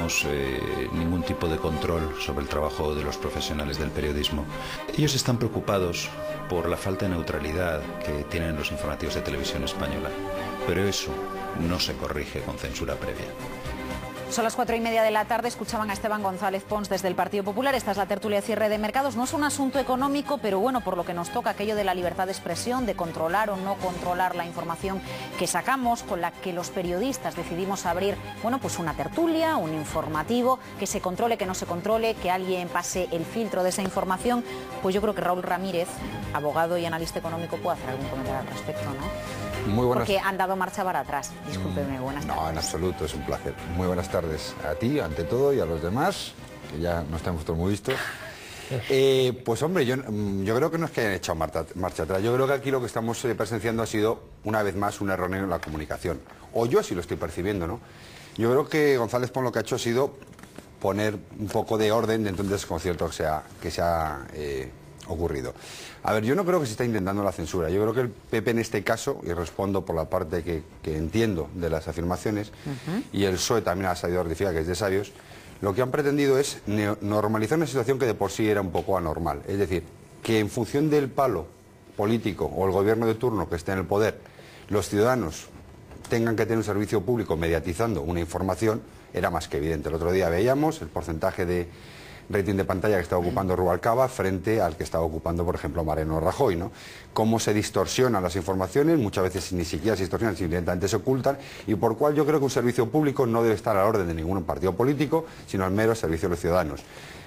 ejercemos ningún tipo de control sobre el trabajo de los profesionales del periodismo. Ellos están preocupados por la falta de neutralidad que tienen los informativos de Televisión Española, pero eso no se corrige con censura previa. Son las 4:30 de la tarde, escuchaban a Esteban González Pons desde el Partido Popular. Esta es la tertulia de cierre de mercados. No es un asunto económico, pero bueno, por lo que nos toca aquello de la libertad de expresión, de controlar o no controlar la información que sacamos, con la que los periodistas decidimos abrir, bueno, pues una tertulia, un informativo, que se controle, que no se controle, que alguien pase el filtro de esa información. Pues yo creo que Raúl Ramírez, abogado y analista económico, puede hacer algún comentario al respecto, ¿no? Muy buenas. Porque han dado marcha para atrás. Discúlpeme, buenas tardes. No, en absoluto, es un placer. Muy buenas tardes a ti, ante todo, y a los demás, que ya no estamos todos muy vistos. Pues hombre, yo creo que no es que hayan echado marcha atrás. Yo creo que aquí lo que estamos presenciando ha sido, una vez más, un error en la comunicación. O yo así lo estoy percibiendo, ¿no? Yo creo que González Pons lo que ha hecho ha sido poner un poco de orden dentro del desconcierto que se ha ocurrido. A ver, yo no creo que se está intentando la censura. Yo creo que el PP en este caso, y respondo por la parte que entiendo de las afirmaciones, y el PSOE también ha salido a rectificar, que es de sabios, lo que han pretendido es normalizar una situación que de por sí era un poco anormal. Es decir, que en función del palo político o el gobierno de turno que esté en el poder, los ciudadanos tengan que tener un servicio público mediatizando una información, era más que evidente. El otro día veíamos el porcentaje de rating de pantalla que estaba ocupando Rubalcaba frente al que estaba ocupando, por ejemplo, Mariano Rajoy, ¿no? Cómo se distorsionan las informaciones, muchas veces ni siquiera se distorsionan, simplemente se ocultan, y por cual yo creo que un servicio público no debe estar a la orden de ningún partido político, sino al mero servicio de los ciudadanos.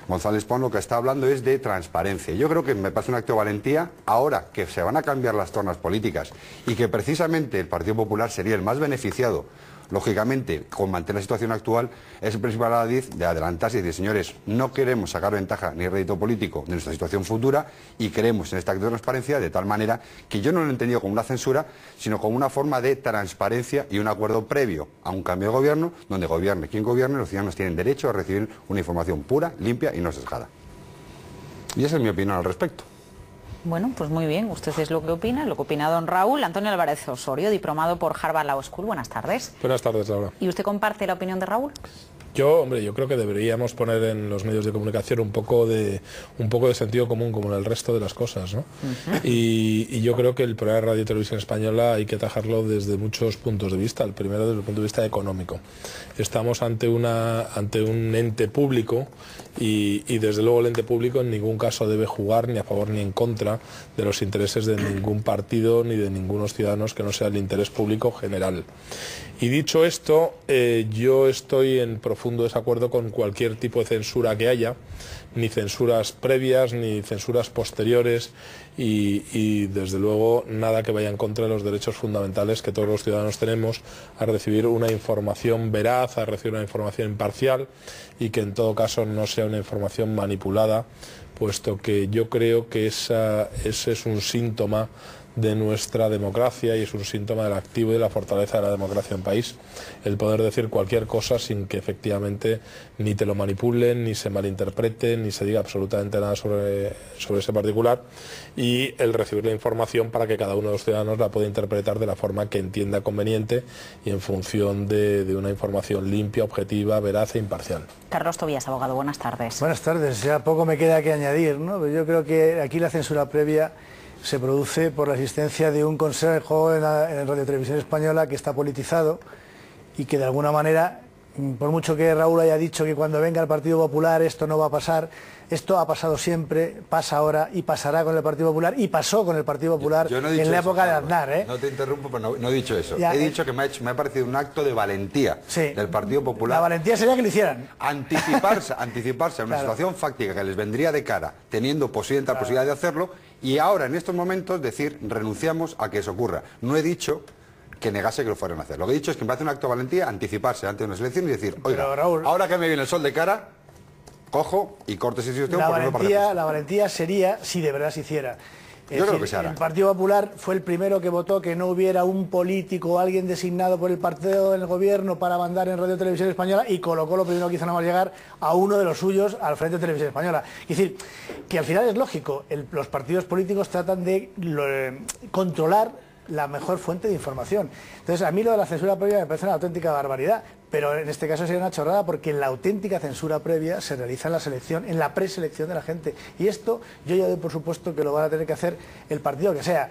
González Pons lo que está hablando es de transparencia. Yo creo que me parece un acto de valentía, ahora que se van a cambiar las tornas políticas y que precisamente el Partido Popular sería el más beneficiado, lógicamente, con mantener la situación actual, es el principal adif de adelantarse y decir, señores, no queremos sacar ventaja ni rédito político de nuestra situación futura y creemos en este acto de transparencia de tal manera que yo no lo he entendido como una censura, sino como una forma de transparencia y un acuerdo previo a un cambio de gobierno, donde gobierne quien gobierne, los ciudadanos tienen derecho a recibir una información pura, limpia y no sesgada. Y esa es mi opinión al respecto. Bueno, pues muy bien, usted es lo que opina don Raúl. Antonio Álvarez Osorio, diplomado por Harvard Law School. Buenas tardes. Buenas tardes, Laura. ¿Y usted comparte la opinión de Raúl? Yo creo que deberíamos poner en los medios de comunicación un poco de sentido común, como en el resto de las cosas, ¿no? Y yo creo que el programa de Radio y Televisión Española hay que atajarlo desde muchos puntos de vista. El primero, desde el punto de vista económico. Estamos ante un ente público y desde luego el ente público en ningún caso debe jugar ni a favor ni en contra de los intereses de ningún partido ni de ningunos ciudadanos que no sea el interés público general. Y dicho esto, yo estoy en profundo desacuerdo con cualquier tipo de censura que haya, ni censuras previas, ni censuras posteriores, y desde luego nada que vaya en contra de los derechos fundamentales que todos los ciudadanos tenemos a recibir una información veraz, a recibir una información imparcial, y que en todo caso no sea una información manipulada, puesto que yo creo que ese es un síntoma de nuestra democracia y es un síntoma del activo y de la fortaleza de la democracia en país, el poder decir cualquier cosa sin que efectivamente ni te lo manipulen, ni se malinterprete, ni se diga absolutamente nada sobre ese particular, y el recibir la información para que cada uno de los ciudadanos la pueda interpretar de la forma que entienda conveniente y en función de una información limpia, objetiva, veraz e imparcial. Carlos Tobías, abogado, buenas tardes. Buenas tardes, ya poco me queda que añadir, ¿no? Yo creo que aquí la censura previa se produce por la existencia de un consejo en Radio Televisión Española que está politizado y que de alguna manera, por mucho que Raúl haya dicho que cuando venga el Partido Popular esto no va a pasar, esto ha pasado siempre, pasa ahora y pasará con el Partido Popular y pasó con el Partido Popular yo no en la época de Aznar, ¿eh? No te interrumpo, pero no he dicho eso. Ya, he dicho que me ha parecido un acto de valentía del Partido Popular. La valentía sería que lo hicieran. Anticiparse a una situación fáctica que les vendría de cara, teniendo la posibilidad de hacerlo, y ahora en estos momentos decir renunciamos a que eso ocurra. No he dicho que negase que lo fueran a hacer. Lo que he dicho es que me parece un acto de valentía anticiparse ante unas elecciones y decir, oiga, Raúl, ahora que me viene el sol de cara, cojo y corto esa situación. La valentía sería si de verdad se hiciera. Yo creo que se hará. El Partido Popular fue el primero que votó que no hubiera un político o alguien designado por el partido en el gobierno para mandar en Radio Televisión Española, y colocó lo primero que hizo nada más llegar a uno de los suyos al frente de Televisión Española. Es decir, que al final es lógico, los partidos políticos tratan de controlar la mejor fuente de información. Entonces, a mí lo de la censura previa me parece una auténtica barbaridad, pero en este caso sería una chorrada porque la auténtica censura previa se realiza en la selección, en la preselección de la gente. Y esto yo ya doy por supuesto que lo van a tener que hacer el partido que sea.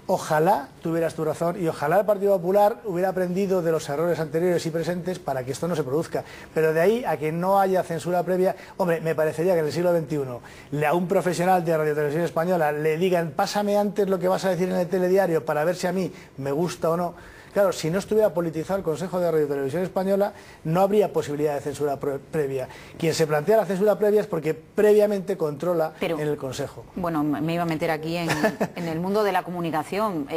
Ojalá tuvieras tu razón y ojalá el Partido Popular hubiera aprendido de los errores anteriores y presentes para que esto no se produzca. Pero de ahí a que no haya censura previa, hombre, me parecería que en el siglo XXI a un profesional de Radio Televisión Española le digan pásame antes lo que vas a decir en el telediario para ver si a mí me gusta o no. Claro, si no estuviera politizado el Consejo de Radio Televisión Española, no habría posibilidad de censura previa. Quien se plantea la censura previa es porque previamente controla en el Consejo. Bueno, me iba a meter aquí en el mundo de la comunicación.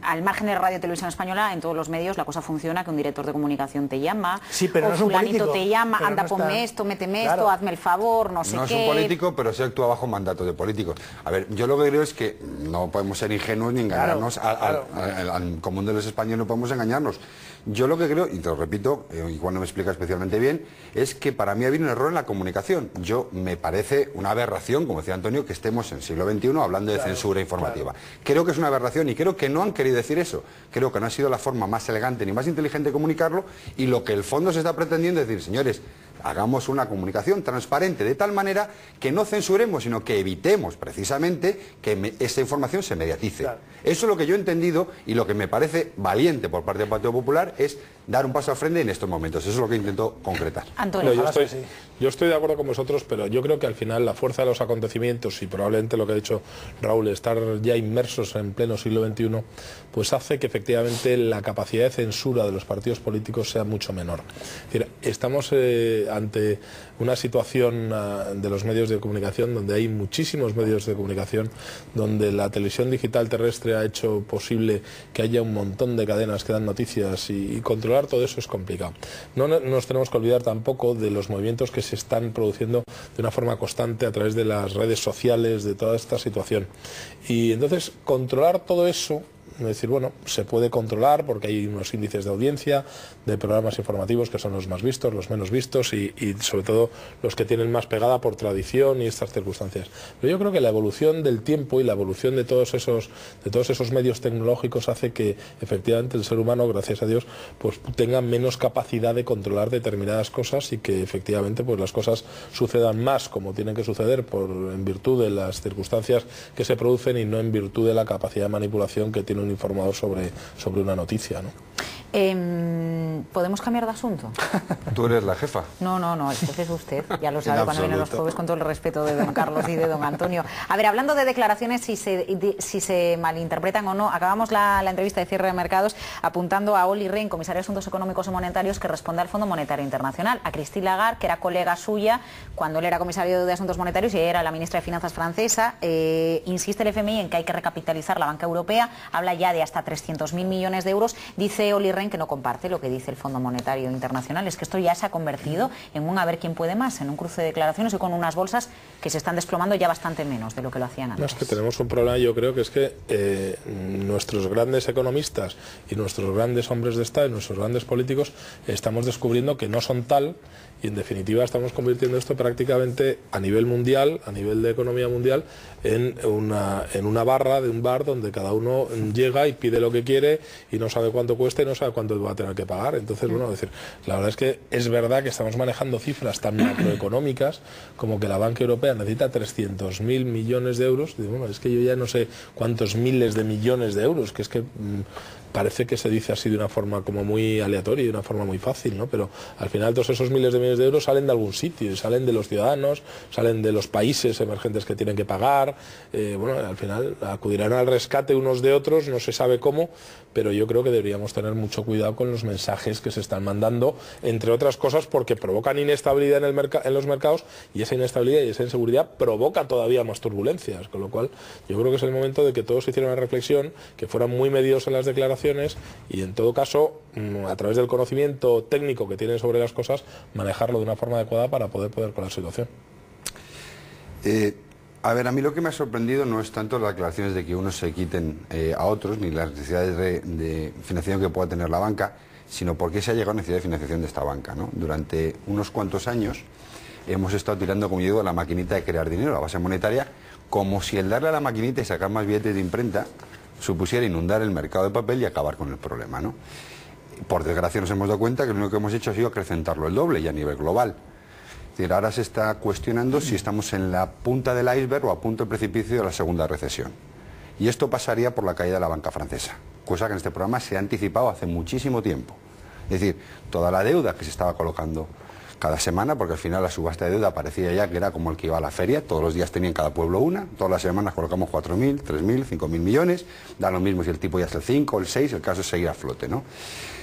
Al margen de Radio Televisión Española, en todos los medios la cosa funciona, que un director de comunicación te llama, sí, pero o no es un fulanito político, te llama, anda, no ponme esto, méteme esto, hazme el favor, no sé qué. No es un político, pero sí actúa bajo mandato de políticos. A ver, yo lo que creo es que no podemos ser ingenuos ni engañarnos al común de los españoles, no podemos engañarnos. Yo lo que creo, y te lo repito, y Juan no me explica especialmente bien, es que para mí ha habido un error en la comunicación. Me parece una aberración, como decía Antonio, que estemos en el siglo XXI hablando de censura informativa. Creo que es una aberración y creo que no han querido decir eso. Creo que no ha sido la forma más elegante ni más inteligente de comunicarlo, y lo que el fondo se está pretendiendo es decir, señores, hagamos una comunicación transparente de tal manera que no censuremos, sino que evitemos precisamente que esta información se mediatice. Claro. Eso es lo que yo he entendido y lo que me parece valiente por parte del Partido Popular es dar un paso al frente en estos momentos. Eso es lo que intento concretar. Antonio, yo estoy de acuerdo con vosotros, pero yo creo que al final la fuerza de los acontecimientos y probablemente lo que ha dicho Raúl, estar ya inmersos en pleno siglo XXI, pues hace que efectivamente la capacidad de censura de los partidos políticos sea mucho menor. Es decir, estamos ante una situación de los medios de comunicación donde hay muchísimos medios de comunicación, donde la televisión digital terrestre ha hecho posible que haya un montón de cadenas que dan noticias y controlar todo eso es complicado. No nos tenemos que olvidar tampoco de los movimientos que se están produciendo de una forma constante a través de las redes sociales, de toda esta situación. Y entonces controlar todo eso, es decir, bueno, se puede controlar porque hay unos índices de audiencia de programas informativos que son los más vistos, los menos vistos y sobre todo los que tienen más pegada por tradición y estas circunstancias. Pero yo creo que la evolución del tiempo y la evolución de todos esos medios tecnológicos hace que efectivamente el ser humano, gracias a Dios, pues tenga menos capacidad de controlar determinadas cosas y que efectivamente pues las cosas sucedan más como tienen que suceder en virtud de las circunstancias que se producen y no en virtud de la capacidad de manipulación que tiene un informador sobre una noticia, ¿no? ¿Podemos cambiar de asunto? ¿Tú eres la jefa? No, el jefe es usted, ya lo sabe cuando viene los jueves, con todo el respeto de don Carlos y de don Antonio. A ver, hablando de declaraciones, si se malinterpretan o no, acabamos la entrevista de cierre de mercados apuntando a Olli Rehn, comisario de Asuntos Económicos y Monetarios, que responde al Fondo Monetario Internacional, a Christine Lagarde, que era colega suya cuando él era comisario de Asuntos Monetarios y ella era la ministra de Finanzas francesa. Insiste el FMI en que hay que recapitalizar la banca europea, habla ya de hasta 300.000 millones de euros, dice Olli Rehn que no comparte lo que dice el Fondo Monetario Internacional, es que esto ya se ha convertido en un a ver quién puede más, en un cruce de declaraciones y con unas bolsas que se están desplomando ya bastante menos de lo que lo hacían antes. No, es que tenemos un problema, yo creo que es que nuestros grandes economistas y nuestros grandes hombres de Estado y nuestros grandes políticos estamos descubriendo que no son tal y en definitiva estamos convirtiendo esto prácticamente a nivel mundial, a nivel de economía mundial, en una barra de un bar donde cada uno llega y pide lo que quiere y no sabe cuánto cuesta y no sabe cuánto va a tener que pagar. Entonces, bueno, decir, la verdad es que es verdad que estamos manejando cifras tan macroeconómicas como que la banca europea necesita 300.000 millones de euros. Y, bueno, es que yo ya no sé cuántos miles de millones de euros, que es que parece que se dice así de una forma como muy aleatoria y de una forma muy fácil, ¿no? Pero al final todos esos miles de millones de euros salen de algún sitio, salen de los ciudadanos, salen de los países emergentes que tienen que pagar, bueno, al final acudirán al rescate unos de otros, no se sabe cómo, pero yo creo que deberíamos tener mucho cuidado con los mensajes que se están mandando, entre otras cosas porque provocan inestabilidad en los mercados y esa inestabilidad y esa inseguridad provoca todavía más turbulencias, con lo cual yo creo que es el momento de que todos hicieran una reflexión, que fueran muy medidos en las declaraciones y en todo caso, a través del conocimiento técnico que tienen sobre las cosas, manejarlo de una forma adecuada para poder con la situación. A ver, a mí lo que me ha sorprendido no es tanto las declaraciones de que unos se quiten a otros, ni las necesidades de financiación que pueda tener la banca, sino por qué se ha llegado a necesidad de financiación de esta banca, ¿no? Durante unos cuantos años hemos estado tirando, como yo digo, la maquinita de crear dinero, la base monetaria, como si el darle a la maquinita y sacar más billetes de imprenta supusiera inundar el mercado de papel y acabar con el problema, ¿no? Por desgracia nos hemos dado cuenta que lo único que hemos hecho ha sido acrecentarlo el doble y a nivel global. Es decir, ahora se está cuestionando si estamos en la punta del iceberg o a punto del precipicio de la segunda recesión. Y esto pasaría por la caída de la banca francesa, cosa que en este programa se ha anticipado hace muchísimo tiempo. Es decir, toda la deuda que se estaba colocando cada semana, porque al final la subasta de deuda parecía ya que era como el que iba a la feria, todos los días tenían cada pueblo una, todas las semanas colocamos 4.000, 3.000, 5.000 millones, da lo mismo si el tipo ya es el 5 o el 6, el caso es seguir a flote, ¿no?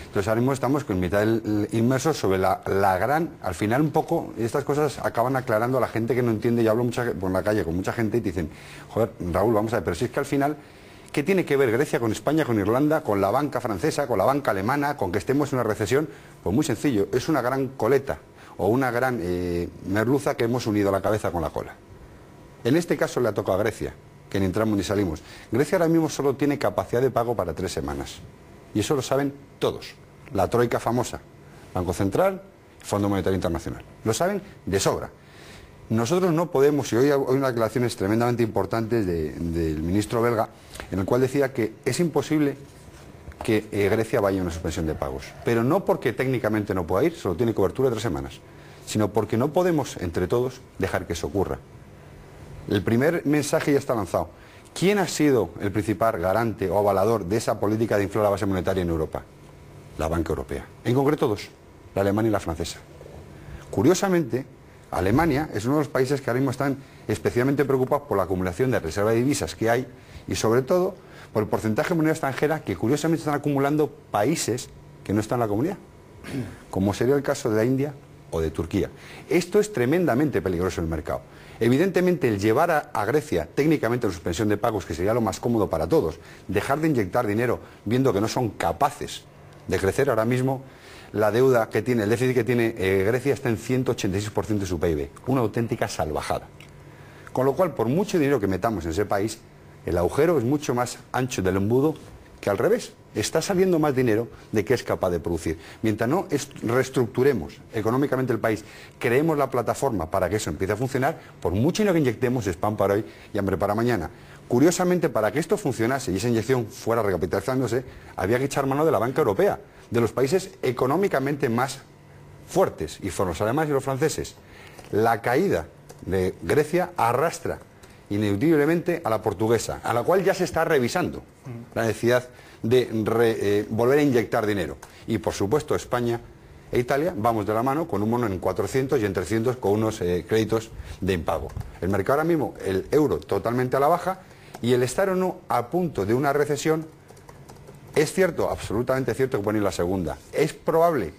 Entonces ahora mismo estamos con mitad inmersos sobre la gran, al final un poco, estas cosas acaban aclarando a la gente que no entiende. Yo hablo por la calle con mucha gente y te dicen, joder, Raúl, vamos a ver, pero si es que al final, ¿qué tiene que ver Grecia con España, con Irlanda, con la banca francesa, con la banca alemana, con que estemos en una recesión? Pues muy sencillo, es una gran coleta o una gran merluza que hemos unido la cabeza con la cola. En este caso le ha tocado a Grecia, que ni entramos ni salimos. Grecia ahora mismo solo tiene capacidad de pago para 3 semanas. Y eso lo saben todos. La troika famosa, Banco Central, Fondo Monetario Internacional. Lo saben de sobra. Nosotros no podemos, y hoy hay unas declaraciones tremendamente importantes del ministro belga, en el cual decía que es imposible que Grecia vaya a una suspensión de pagos. Pero no porque técnicamente no pueda ir, solo tiene cobertura de 3 semanas, sino porque no podemos, entre todos, dejar que eso ocurra. El primer mensaje ya está lanzado. ¿Quién ha sido el principal garante o avalador de esa política de inflar la base monetaria en Europa? La banca europea. En concreto 2, la alemana y la francesa. Curiosamente, Alemania es uno de los países que ahora mismo están especialmente preocupados por la acumulación de reserva de divisas que hay y sobre todo por el porcentaje de moneda extranjera que curiosamente están acumulando países que no están en la comunidad, como sería el caso de la India o de Turquía. Esto es tremendamente peligroso en el mercado. Evidentemente el llevar a Grecia técnicamente a la suspensión de pagos, que sería lo más cómodo para todos, dejar de inyectar dinero viendo que no son capaces de crecer ahora mismo, la deuda que tiene, el déficit que tiene Grecia está en 186% de su PIB, una auténtica salvajada. Con lo cual, por mucho dinero que metamos en ese país, el agujero es mucho más ancho del embudo que al revés. Está saliendo más dinero de que es capaz de producir. Mientras no reestructuremos económicamente el país, creemos la plataforma para que eso empiece a funcionar, por mucho dinero que inyectemos, es pan para hoy y hambre para mañana. Curiosamente, para que esto funcionase y esa inyección fuera recapitalizándose, había que echar mano de la banca europea, de los países económicamente más fuertes, y fueron los alemanes y los franceses. La caída de Grecia arrastra ineludiblemente a la portuguesa, a la cual ya se está revisando la necesidad de volver a inyectar dinero. Y por supuesto España e Italia vamos de la mano con un bono en 400 y en 300 con unos créditos de impago. El mercado ahora mismo, el euro totalmente a la baja y el estar o no a punto de una recesión, es cierto, absolutamente cierto que puede ir la segunda. Es probable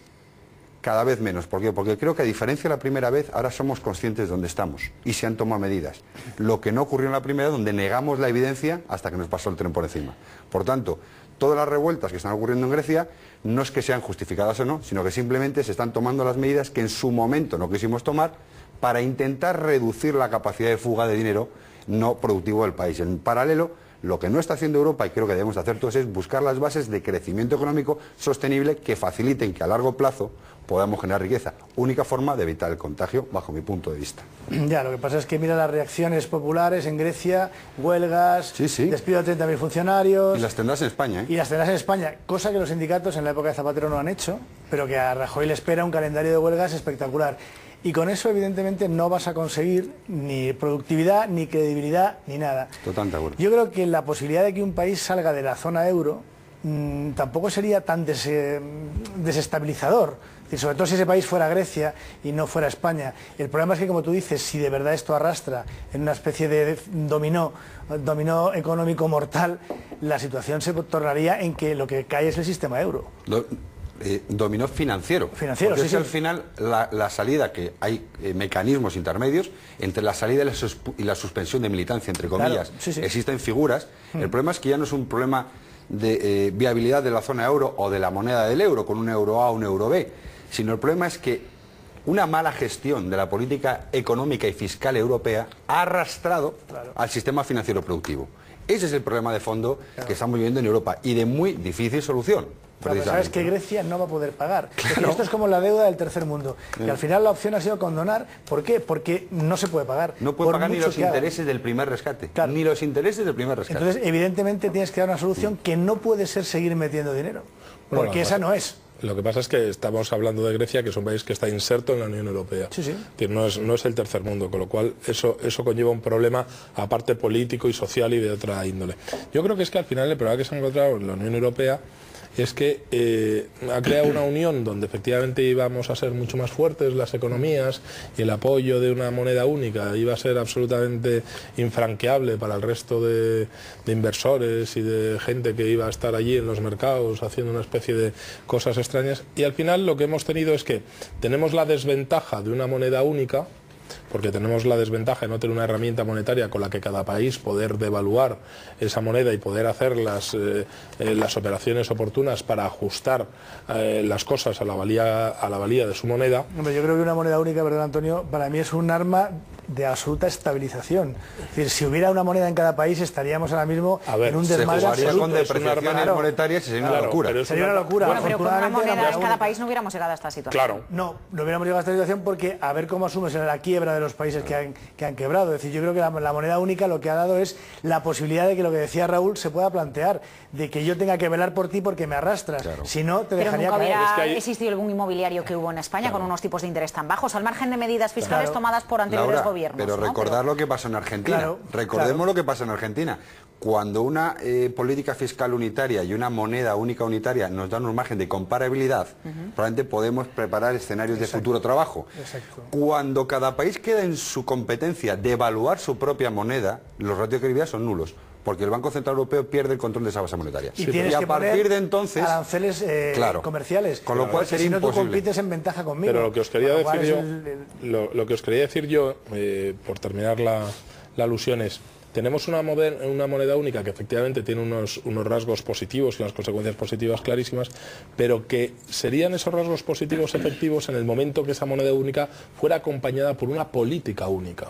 cada vez menos. ¿Por qué? Porque creo que a diferencia de la primera vez, ahora somos conscientes de dónde estamos y se han tomado medidas. Lo que no ocurrió en la primera, donde negamos la evidencia hasta que nos pasó el tren por encima. Por tanto, todas las revueltas que están ocurriendo en Grecia no es que sean justificadas o no, sino que simplemente se están tomando las medidas que en su momento no quisimos tomar para intentar reducir la capacidad de fuga de dinero no productivo del país. En paralelo, lo que no está haciendo Europa, y creo que debemos hacer todos, es buscar las bases de crecimiento económico sostenible que faciliten que a largo plazo podamos generar riqueza. Única forma de evitar el contagio, bajo mi punto de vista. Ya, lo que pasa es que mira las reacciones populares en Grecia, huelgas, despido de 30.000 funcionarios... Y las tendrás en España, ¿eh? Y las tendrás en España, cosa que los sindicatos en la época de Zapatero no han hecho, pero que a Rajoy le espera un calendario de huelgas espectacular. Y con eso, evidentemente, no vas a conseguir ni productividad, ni credibilidad, ni nada. Totalmente de acuerdo. Yo creo que la posibilidad de que un país salga de la zona euro tampoco sería tan desestabilizador. Es decir, sobre todo si ese país fuera Grecia y no fuera España. El problema es que, como tú dices, si de verdad esto arrastra en una especie de dominó económico mortal, la situación se tornaría en que lo que cae es el sistema euro. Dominó financiero. Porque sí, al final la salida, que hay mecanismos intermedios entre la salida y la suspensión de militancia, entre comillas, claro, existen figuras. El problema es que ya no es un problema de viabilidad de la zona euro o de la moneda del euro, con un euro A o un euro B, sino el problema es que una mala gestión de la política económica y fiscal europea ha arrastrado al sistema financiero productivo. Ese es el problema de fondo que estamos viviendo en Europa y de muy difícil solución. Pero sabes que Grecia no va a poder pagar. Claro. Esto es como la deuda del tercer mundo. Y al final la opción ha sido condonar. ¿Por qué? Porque no se puede pagar. No puede pagar ni los intereses del primer rescate. Claro. Ni los intereses del primer rescate. Entonces, evidentemente, tienes que dar una solución que no puede ser seguir metiendo dinero. Porque esa no es. Lo que pasa es que estamos hablando de Grecia, que es un país que está inserto en la Unión Europea. Sí, sí. Que no es el tercer mundo, con lo cual eso conlleva un problema aparte político y social y de otra índole. Yo creo que es que al final el problema que se ha encontrado en la Unión Europea es que ha creado una unión donde efectivamente íbamos a ser mucho más fuertes las economías y el apoyo de una moneda única iba a ser absolutamente infranqueable para el resto de inversores y de gente que iba a estar allí en los mercados haciendo una especie de cosas extrañas, y al final lo que hemos tenido es que tenemos la desventaja de una moneda única, porque tenemos la desventaja de no tener una herramienta monetaria con la que cada país poder devaluar esa moneda y poder hacer las operaciones oportunas para ajustar las cosas a la valía de su moneda. Hombre, yo creo que una moneda única, perdón Antonio, para mí es un arma de absoluta estabilización. Es decir, si hubiera una moneda en cada país estaríamos ahora mismo en un desmadre absoluto. Con depreciaciones monetarias y sería una locura. Sería una locura. Bueno, pero con una moneda en cada país no hubiéramos llegado a esta situación. Claro. No hubiéramos llegado a esta situación porque a ver cómo asumes la quiebra de los países que han quebrado. Es decir, yo creo que la moneda única lo que ha dado es la posibilidad de que lo que decía Raúl se pueda plantear, de que yo tenga que velar por ti porque me arrastras. Claro. Si no, te dejaría caer. Pero nunca hubiera existido el boom inmobiliario que hubo en España con unos tipos de interés tan bajos, al margen de medidas fiscales tomadas por anteriores gobiernos. Pero recordar lo que pasó en Argentina. Recordemos lo que pasó en Argentina. Cuando una política fiscal unitaria y una moneda única unitaria nos dan un margen de comparabilidad, probablemente podemos preparar escenarios de futuro trabajo. Cuando cada país queda en su competencia de evaluar su propia moneda, los ratios de credibilidad son nulos, porque el Banco Central Europeo pierde el control de esa base monetaria. Y a partir de entonces aranceles comerciales, con lo cual sería si no imposible. Tú compites en ventaja conmigo. Pero lo que os quería decir yo, por terminar la alusión es: tenemos una moneda única que efectivamente tiene unos rasgos positivos y unas consecuencias positivas clarísimas, pero que serían esos rasgos positivos efectivos en el momento que esa moneda única fuera acompañada por una política única.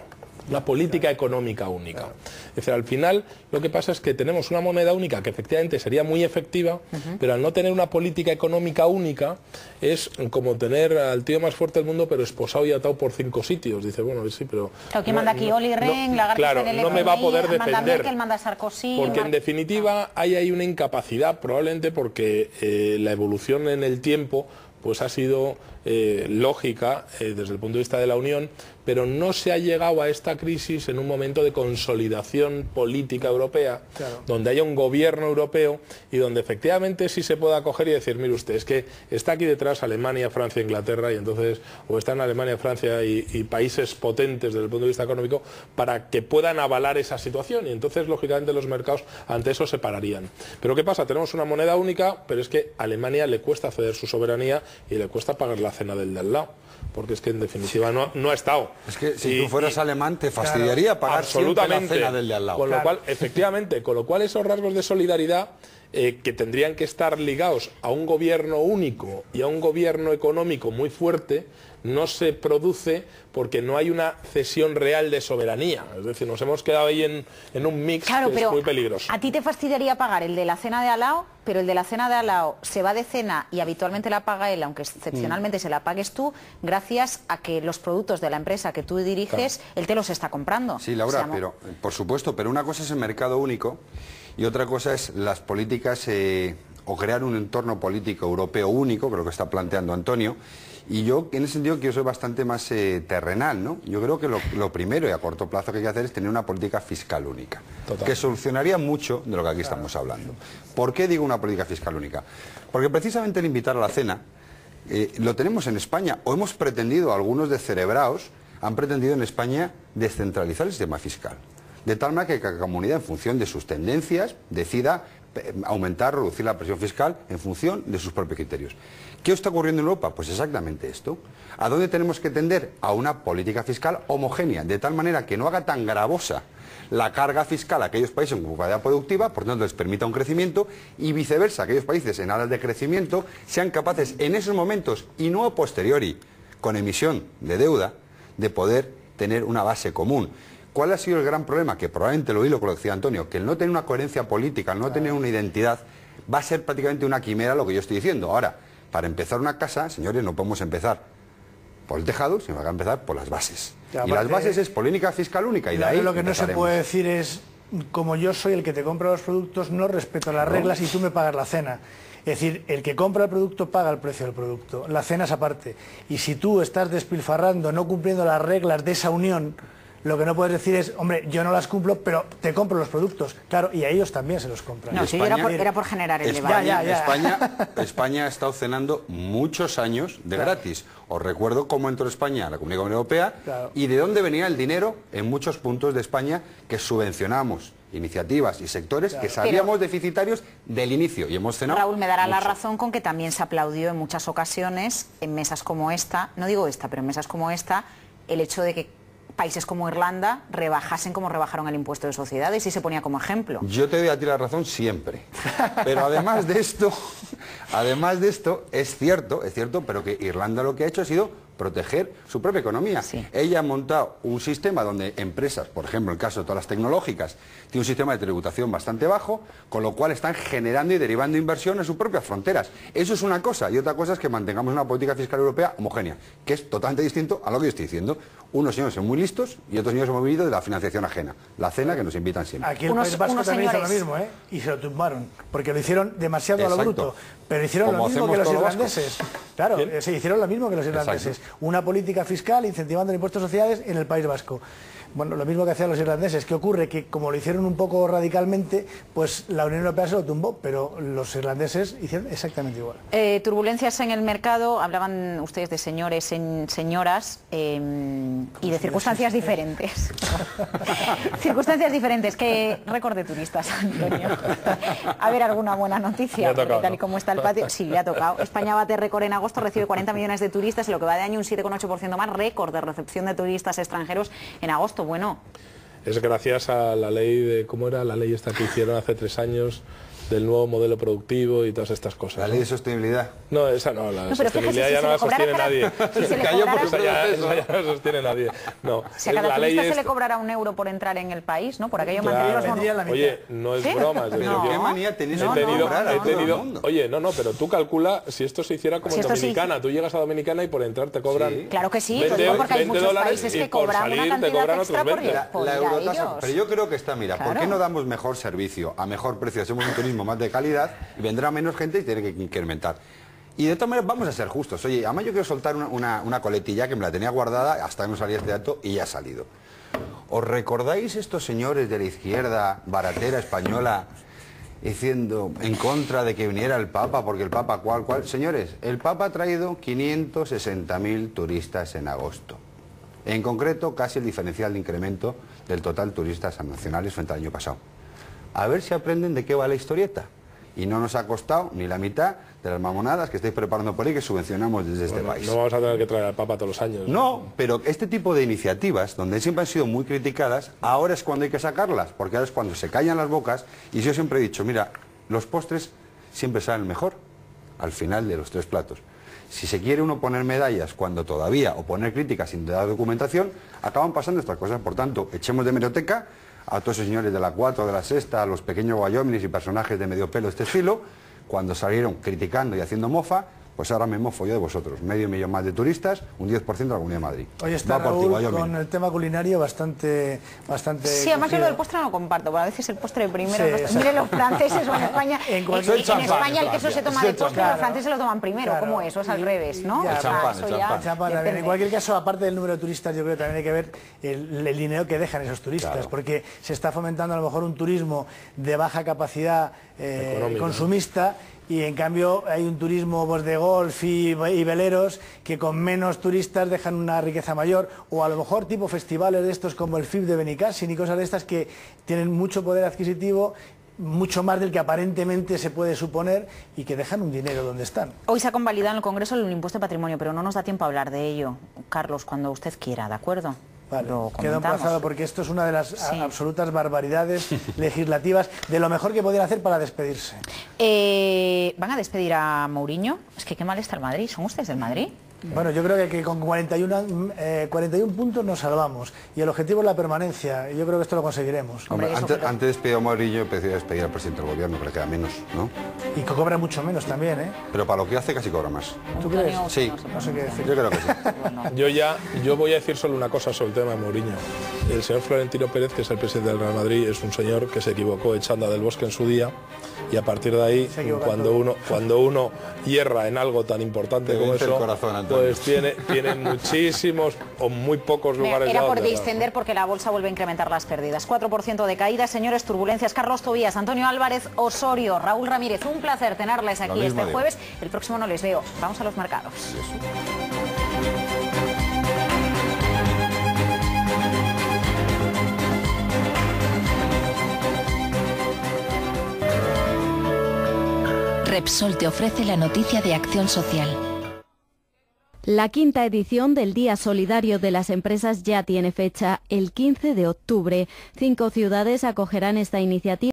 Una política económica única. Es decir, al final lo que pasa es que tenemos una moneda única que efectivamente sería muy efectiva, pero al no tener una política económica única es como tener al tío más fuerte del mundo pero esposado y atado por 5 sitios. Dice, bueno, sí, pero... ¿Quién manda aquí? Oli Rehn, Lagarde, claro, no me va a poder defender. Manda Merkel, manda Sarkozy... Porque en definitiva hay ahí una incapacidad, probablemente porque la evolución en el tiempo pues ha sido lógica desde el punto de vista de la Unión, pero no se ha llegado a esta crisis en un momento de consolidación política europea, donde haya un gobierno europeo y donde efectivamente sí se pueda coger y decir, mire usted, es que está aquí detrás Alemania, Francia, Inglaterra, y entonces, o están Alemania, Francia y países potentes desde el punto de vista económico para que puedan avalar esa situación, y entonces lógicamente los mercados ante eso se pararían. Pero ¿qué pasa? Tenemos una moneda única, pero es que a Alemania le cuesta ceder su soberanía y le cuesta pagar la cena del de al lado, porque es que en definitiva no ha estado. Es que si tú fueras alemán te fastidiaría pagar absolutamente la cena del de al lado. Con lo cual, efectivamente, con lo cual esos rasgos de solidaridad que tendrían que estar ligados a un gobierno único y a un gobierno económico muy fuerte, no se produce porque no hay una cesión real de soberanía. Es decir, nos hemos quedado ahí en un mix que es muy peligroso. A ti te fastidiaría pagar el de la cena de al lado, pero el de la cena de al lado se va de cena y habitualmente la paga él, aunque excepcionalmente se la pagues tú, gracias a que los productos de la empresa que tú diriges, él te los está comprando. Sí, Laura, pero por supuesto, pero una cosa es el mercado único y otra cosa es las políticas o crear un entorno político europeo único, que es lo que está planteando Antonio. Y yo, en ese sentido, que yo soy bastante más terrenal, ¿no? Yo creo que lo primero y a corto plazo que hay que hacer es tener una política fiscal única, que solucionaría mucho de lo que aquí estamos hablando. ¿Por qué digo una política fiscal única? Porque precisamente el invitar a la cena lo tenemos en España, o hemos pretendido, algunos descerebrados, han pretendido en España descentralizar el sistema fiscal. De tal manera que cada comunidad, en función de sus tendencias, decida aumentar o reducir la presión fiscal en función de sus propios criterios. ¿Qué está ocurriendo en Europa? Pues exactamente esto. ¿A dónde tenemos que tender? A una política fiscal homogénea, de tal manera que no haga tan gravosa la carga fiscal a aquellos países con capacidad productiva, por tanto les permita un crecimiento, y viceversa, aquellos países en aras de crecimiento sean capaces en esos momentos, y no a posteriori, con emisión de deuda, de poder tener una base común. ¿Cuál ha sido el gran problema? Que probablemente lo hilo con lo que decía Antonio, que el no tener una coherencia política, el no tener una identidad, va a ser prácticamente una quimera lo que yo estoy diciendo. Ahora, para empezar una casa, señores, no podemos empezar por el tejado, sino que empezar por las bases. Y las bases es política fiscal única, y de ahí lo que no se puede decir es, como yo soy el que te compra los productos, no respeto las reglas y tú me pagas la cena. Es decir, el que compra el producto paga el precio del producto, la cena es aparte. Y si tú estás despilfarrando, no cumpliendo las reglas de esa unión, lo que no puedes decir es, hombre, yo no las cumplo, pero te compro los productos. Claro, y a ellos también se los compran. No, sí, era por generar el debate. España ha estado cenando muchos años de gratis. Os recuerdo cómo entró España a la Comunidad Europea y de dónde venía el dinero en muchos puntos de España que subvencionamos iniciativas y sectores que sabíamos deficitarios del inicio y hemos cenado. Raúl me dará la razón con que también se aplaudió en muchas ocasiones en mesas como esta, no digo esta, pero en mesas como esta, el hecho de que países como Irlanda rebajasen como rebajaron el impuesto de sociedades y se ponía como ejemplo. Yo te doy a ti la razón siempre. Pero además de esto, es cierto, pero que Irlanda lo que ha hecho ha sido proteger su propia economía. Sí. Ella ha montado un sistema donde empresas, por ejemplo, en el caso de todas las tecnológicas, tiene un sistema de tributación bastante bajo, con lo cual están generando y derivando inversión en sus propias fronteras. Eso es una cosa, y otra cosa es que mantengamos una política fiscal europea homogénea, que es totalmente distinto a lo que yo estoy diciendo. Unos señores son muy listos y otros señores hemos vivido de la financiación ajena, la cena que nos invitan siempre. Aquí el País Vasco también hizo lo mismo, y se lo tumbaron, porque lo hicieron demasiado a lo bruto, pero hicieron lo mismo que los irlandeses. Claro, se hicieron lo mismo que los irlandeses. Una política fiscal incentivando el impuesto de sociedades en el País Vasco. Bueno, lo mismo que hacían los irlandeses. ¿Qué ocurre? Que como lo hicieron un poco radicalmente, pues la Unión Europea se lo tumbó, pero los irlandeses hicieron exactamente igual. Turbulencias en el mercado, hablaban ustedes de señores, señoras y de circunstancias diferentes. Circunstancias diferentes. ¿Qué récord de turistas, Antonio? A ver, alguna buena noticia, porque tal y como está el patio. Sí, le ha tocado. España bate récord en agosto, recibe 40 millones de turistas y lo que va de año un 7,8% más, récord de recepción de turistas extranjeros en agosto. Bueno, es gracias a la ley de, ¿cómo era la ley esta que hicieron hace 3 años? Del nuevo modelo productivo y todas estas cosas. ¿La ley de sostenibilidad? No, esa no, la sostenibilidad ya no la sostiene nadie. Esa ya no sostiene nadie. No, si a cada turista se le cobrará €1 por entrar en el país, ¿no? Por aquello mantenerlos. Oye, no es broma. Pero qué manía tenéis de cobrar a todo el mundo. Oye, no, pero tú calcula si esto se hiciera como en Dominicana. Tú llegas a Dominicana y por entrar te cobran. Claro que sí, porque hay muchos países que cobran una cantidad extra por ir a ellos. Pero yo creo que está, mira, ¿por qué no damos mejor servicio a mejor precio? Hacemos un turismo más de calidad y vendrá menos gente y tiene que incrementar. Y de todas maneras vamos a ser justos. Oye, además yo quiero soltar una coletilla que me la tenía guardada hasta que no salía este dato y ya ha salido. ¿Os recordáis estos señores de la izquierda baratera española diciendo en contra de que viniera el Papa porque el Papa cuál? Señores, el Papa ha traído 560.000 turistas en agosto. En concreto, casi el diferencial de incremento del total de turistas nacionales frente al año pasado. A ver si aprenden de qué va la historieta. Y no nos ha costado ni la mitad de las mamonadas que estáis preparando por ahí que subvencionamos desde este país. No vamos a tener que traer al Papa todos los años. No, pero este tipo de iniciativas, donde siempre han sido muy criticadas, ahora es cuando hay que sacarlas, porque ahora es cuando se callan las bocas. Y yo siempre he dicho, mira, los postres siempre salen mejor al final de los 3 platos. Si se quiere uno poner medallas cuando todavía, o poner críticas sin dar documentación, acaban pasando estas cosas. Por tanto, echemos de hemeroteca a todos esos señores de la 4, de la 6, a los pequeños guayominis y personajes de medio pelo de este estilo, cuando salieron criticando y haciendo mofa, pues ahora me mofo yo de vosotros. 500.000 más de turistas, un 10% de la Comunidad de Madrid. Hoy está Raúl con el tema culinario bastante sí, además yo lo del postre no lo comparto, porque a veces el postre primero. Mire los franceses o en España, en España el queso se toma de postre, los franceses lo toman primero, como eso, es al revés, ¿no? El champán también. En cualquier caso, aparte del número de turistas, yo creo que también hay que ver el dinero que dejan esos turistas, porque se está fomentando a lo mejor un turismo de baja capacidad consumista, y en cambio hay un turismo pues, de golf y veleros que con menos turistas dejan una riqueza mayor, o a lo mejor tipo festivales de estos como el FIB de Benicàssim y cosas de estas que tienen mucho poder adquisitivo, mucho más del que aparentemente se puede suponer, y que dejan un dinero donde están. Hoy se ha convalidado en el Congreso el impuesto de patrimonio, pero no nos da tiempo a hablar de ello. Carlos, cuando usted quiera, ¿de acuerdo? Vale, queda emplazado porque esto es una de las absolutas barbaridades legislativas, de lo mejor que podían hacer para despedirse. ¿Van a despedir a Mourinho? Es que qué mal está el Madrid. ¿Son ustedes del Madrid? Bueno, yo creo que con 41 puntos nos salvamos y el objetivo es la permanencia y yo creo que esto lo conseguiremos. Hombre, antes de despedir a Mourinho, empecé a despedir al presidente del gobierno, que le queda menos, ¿no? Y que cobra mucho menos también, ¿eh? Pero para lo que hace casi cobra más. ¿Tú crees? Sí, no sé qué decir. Yo creo que sí. Yo voy a decir solo una cosa sobre el tema de Mourinho. El señor Florentino Pérez, que es el presidente del Real Madrid, es un señor que se equivocó echando a Del Bosque en su día y a partir de ahí, cuando uno hierra en algo tan importante como eso, pues tiene muchísimos o muy pocos lugares. Era por distender porque la bolsa vuelve a incrementar las pérdidas. 4% de caída, señores, turbulencias. Carlos Tobías, Antonio Álvarez Osorio, Raúl Ramírez, un placer tenerles aquí este jueves. El próximo no les veo. Vamos a los mercados. Repsol te ofrece la noticia de acción social. La quinta edición del Día Solidario de las Empresas ya tiene fecha, el 15 de octubre. 5 ciudades acogerán esta iniciativa.